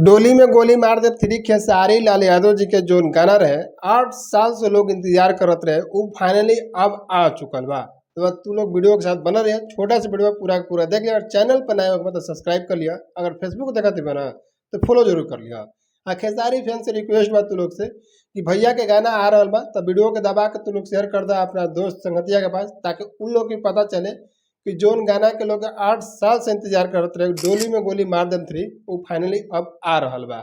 डोली में गोली मार दे थ्री खेसारी लाल यादव जी के जोन गाना रहे 8 साल से लोग इंतजार करत रहे वो फाइनली अब आ चुकल बा। तो बस तू लोग वीडियो के साथ बना रहे छोटा सा वीडियो पूरा का पूरा देख लिया। अगर चैनल पर नया होगा तो सब्सक्राइब कर लिया। अगर फेसबुक देखा थी बना तो फॉलो जरूर कर लिया। खेसारी फैन से रिक्वेस्ट बा तू लोग से कि भैया के गाना आ रहा बा तो वीडियो के दबा के तू लोग शेयर कर दा अपना दोस्त संगतिया के पास, ताकि उन लोग की पता चले कि जोन गाना के लोग 8 साल से इंतजार करत रहे डोली में गोली मार देम 3 वो फाइनली अब आ रहल बा।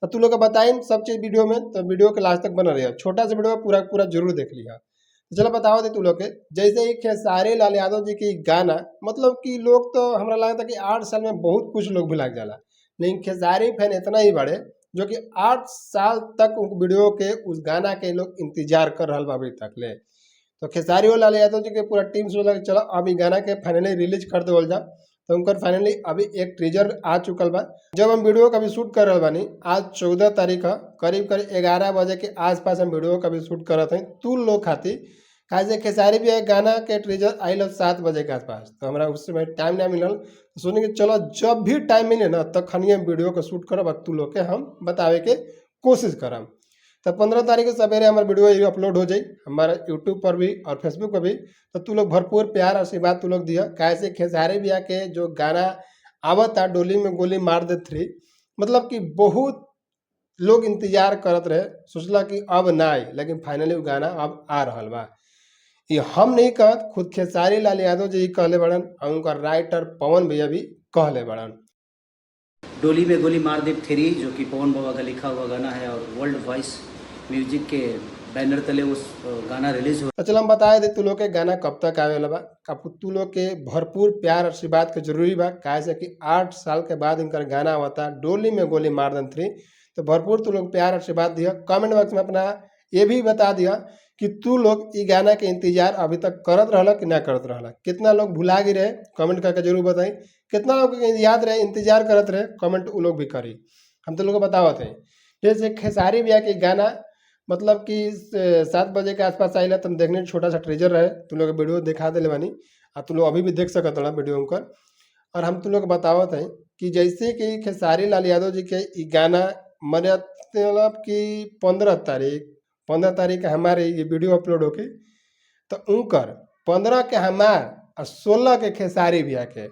तो तू लोग के बताई सब चीज वीडियो में, तो वीडियो के लास्ट तक बना रही छोटा सा वीडियो पूरा पूरा जरूर देख लिया। तो चलो बताओ दे तू लोग के जैसे ही खेसारी लाल यादव जी की गाना, मतलब कि लोग तो हमारा लगता कि 8 साल में बहुत कुछ लोग भी लग जाला, लेकिन खेसारी फैन इतना ही बड़े जो कि 8 साल तक उस वीडियो के उस गाना के लोग इंतजार कर रहा बा अभी तक ले। तो खेसारी और लाल यादव जी के पूरा टीम सोचा कि चलो अभी गाना के फाइनली रिलीज कर देवल जा। तो उनकर फाइनली अभी एक ट्रीजर आ चुकल बा। जब हम वीडियो का भी शूट कर रहे बानी आज 14 तारीख है, करीब करीब 11 बजे के आसपास हम वीडियो का भी शूट कर रहे थे तू लोग खातिर। कैसे खेसारी भी एक गाना के ट्रीजर आयल 7 बजे के आसपास, तो हमारा उस समय टाइम ना मिलल, तो सोने कि चलो जब भी टाइम मिले ना तब खनिए हम वीडियो का शूट करब तू लोग के हम बतावे के कोशिश करब। तो 15 तारीख के सवेरे हमारा वीडियो अपलोड हो जाए हमारे यूट्यूब पर भी और फेसबुक पर भी। तो तू लोग भरपूर प्यार आशीर्वाद तू लोग दिया। कैसे खेसारी भैया के जो गाना आवता डोली में गोली मार दे 3, मतलब कि बहुत लोग इंतजार करत रहे, सोचला कि अब ना आई, लेकिन फाइनली वो गाना अब आ रहा बा। ये हम नहीं कहत, खुद खेसारी लाल यादव जी कहले बड़न और उनका राइटर पवन भैया भी कहले बड़न। डोली में गोली मार दे 3 जो कि पवन बाबा का लिखा हुआ गाना है और वर्ल्ड वॉइस म्यूजिक के बैनर तले उस गाना रिलीज हो। तो चलो हम बताए दे तू लोग के गाना कब तक आवे वाला बा। कब तू लोग के भरपूर प्यार आशीर्वाद के जरूरी बा, कैसे कि 8 साल के बाद इनका गाना आवता डोली में गोली मार दन 3। तो भरपूर तू लोग प्यार आशीर्वाद दिया। कमेंट बॉक्स में अपना ये भी बता दिया कि तू लोग ये गाना के इंतजार अभी तक करत रहला कि ना करत रहला। कितना लोग भुला गए रहे कमेंट करके जरूर बताई। कितना लोग याद रहे इंतजार करत रहे कमेंट वो लोग भी करी, हम तो लोग को बतावत हैं। जैसे खेसारी भैया के गाना मतलब कि 7 बजे के आसपास आइला तुम देखने छोटा सा ट्रेजर रहे, तुम लोग वीडियो दिखा दिले बानी और तुम लोग अभी भी देख सकत हो वीडियो उनकर। और हम तुम लोग बतावत हैं कि जैसे कि खेसारी लाल यादव जी के ई गाना मतलब कि 15 तारीख के हमारे ये वीडियो अपलोड होके, तो उनकर 15 के हमार और 16 के खेसारी भैया के,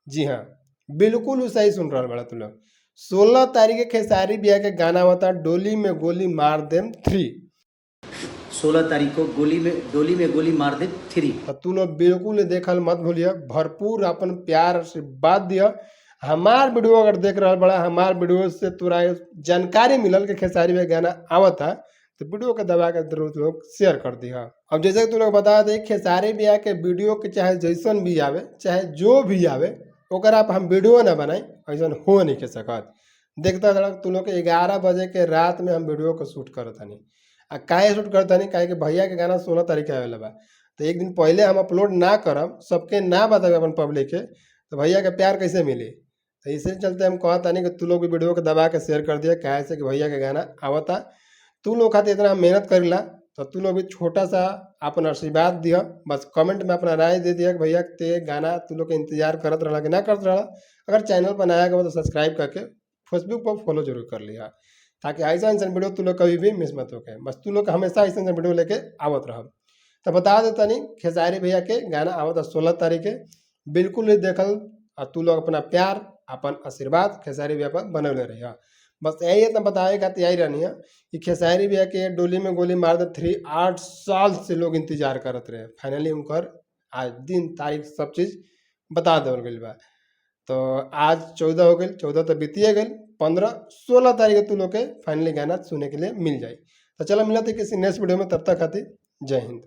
जी हाँ बिल्कुल सही सुन रहा बड़ा तुम लोग। 16 तारीख के खेसारी भैया के गाना होता डोली में गोली मार देम 3। 16 तारीख को डोली में गोली मार दे 3। तो तू लोग बिल्कुल देखल मत भूलिए, भरपूर अपन प्यार से बात दिया। हमार वीडियो अगर देख रहा बड़ा, हमार वीडियो से तुरा जानकारी मिलल के खेसारी भैया गाना आवता, तो वीडियो के दबा के जरूर लोग शेयर कर दिया। अब जैसे तू लोग बता दे खेसारी भैया के वीडियो के चाहे जैसन भी आवे चाहे जो भी आवे ओकर आप हम वीडियो ना बनाई ऐसा हो नहीं के सकत। देखता था तू लोग के 11 बजे के रात में हम वीडियो को शूट करत हनी। आ काहे शूट करत हनी, काहे कि भैया के गाना 16 तारीख के आवेला बा, तो एक दिन पहले हम अपलोड ना करब, सबके ना बतावे अपन पब्लिक के, तो भैया के प्यार कैसे मिली। तो इसी चलते हम कहता नहीं कि तू लोग भी वीडियो को दबा के शेयर कर दिया, काहे से कि भैया के गाना आवता। तू लोग खातिर इतना मेहनत करेला, तो तू लोग भी छोटा सा अपन आशीर्वाद दिया। बस कमेंट में अपना राय दे दिया कि भैया ते गाना तू लोग के इंतजार करत रहा कि ना करत रहा। अगर चैनल पर नया गया तो सब्सक्राइब करके फेसबुक पर फॉलो जरूर कर लिया, ताकि ऐसा ऐसा वीडियो तू लोग कभी भी मिस मत होके। बस तू लोग हमेशा ऐसा वीडियो लेके आवत रह। तो बता देता नहीं खेसारी भैया के गाना आवत 16 तारीख के, बिल्कुल नहीं देखल। और तू लोग अपना प्यार अपन आशीर्वाद खेसारी भैया पर बनौले रहिए। बस यही इतना बताए का तैयारी रहनी है कि खेसारी भैया के डोली में गोली मार दे 3 8 साल से लोग इंतजार करत रहे, फाइनली उनकर आज दिन तारीख सब चीज बता देवल गई बा। तो आज 14 हो गई, 14 तो बीतिए गई, 15 16 तारीख तू लोग के फाइनली गाना सुनने के लिए मिल जाए। तो चलो मिलते किसी नेक्स्ट वीडियो में, तब तक खातिर जय हिंद।